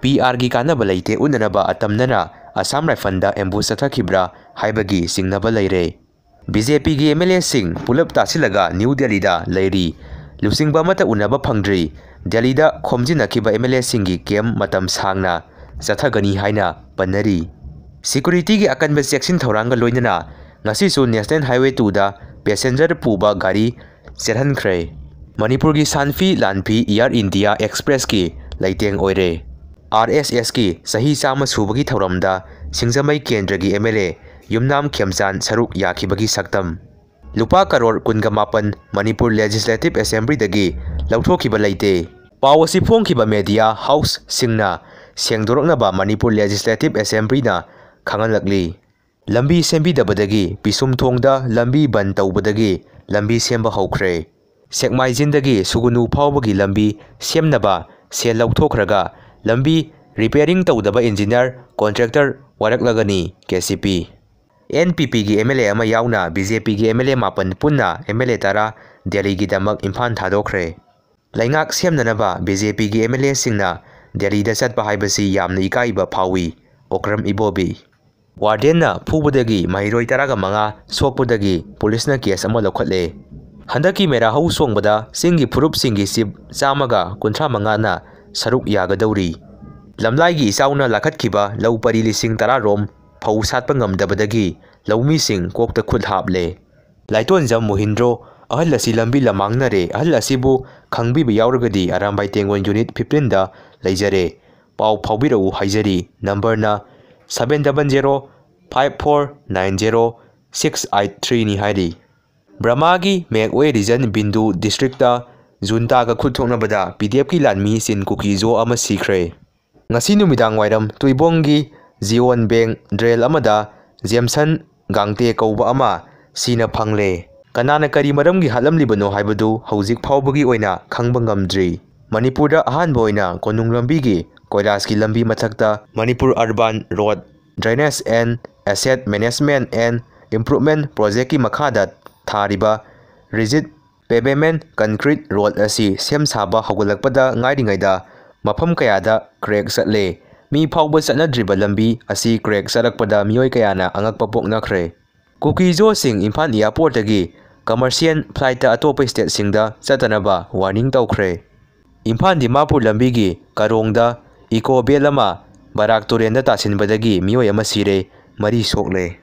PR gi kanaba leite unanaba atamnana Assam Rifle ambush chathakibra haibagi singnaba leire. BJP gi MLA sing pulap tasilaga New Delhi da leiri. Lusingba mata unaba phangdri. Delhi da khomjinakiba MLA singi kem matam sangna chathagani haina panari. Security gi akanba cheksin thoranga loinana ngasi su National Highway 2 da passenger puba gari cherhankhre. Manipur gi Sanfi Lanfi Air India Express ki leiteng oire. RSS ki sahi chama subagi thoramda Singjamai Kendra gi MLA Yumnam Khemchan saruk yakibagi saktam. Lupa karor kungamapan Manipur Legislative Assembly dagi lauthokiba leite. Pawasi phongkiba media house singna sengdoroknaba Manipur Legislative Assembly na khangalakli. Lambi sembidabadagi pisum thongda lambi ban tawbadagi lambi semba haukhre. Sekmai jindagi sugunu phawbagi lambi semnaba sel lauthokraga lambi repairing tawdaba engineer contractor waraklagani KCP. NPP gi MLA ama yauna BJP gi MLA mapan punna MLA tara Delhi gi damak Imphal thadokre. Laingak semnanaba BJP gi MLA singna Delhi da chatpa haibasi yamna ikaiba phawi Okram Ibobi. Wardenna phubadagi mahiroi taraga manga sokpudagi pulisna case ama lokhatle. Handaki mera hau songbada singi phurup singi sip chamaga kunthra manga na saruk yagadauri. Lamlai gi isauna lakhatkiba laupari lising tara rom phau satpa ngamdabadagi laumi sing kokta khut haple. Laiton jam Mohindro ahal asi lambi lamangnare ahal asibu khangbiba yauragadi Arambai Tengon Unit 15 da leijare. Pau phawbirau haijari number na 770549068 ni hairi. Brahmagi Megway Region Bindu District da Junta ga khutthoknabada PDF ki lanmi sin kukizo ama sikre. Ngasi numidang wairam Tuibongi Zion Bank drill amada Jameson Gangte kauba ama sina phangle. Kanana kari maramgi halamlibano haibadu hauzik phawbagi oina khangba ngamdri. Manipurda ahanba oina konung lambi gi Koilaski lambi mathakta Manipur Urban Road Drainage and Asset Management and Improvement Project ki makhada thariba rigid pavement concrete road asi sem saba haugalakpada ngairingaida mafam kayada crack satle. Mi phawba chanadriba lambi asi crack sarakpada mioi kayana angakpa poknakhre. Kukizo sing Imphal Airport dagi commercial flight atopa state singda chatanaba warning tawkhre. Imphal Dimapur lambi gi Karongda Eco Belama Barak Turenda tasinbadagi mioi ama sire mari sokle.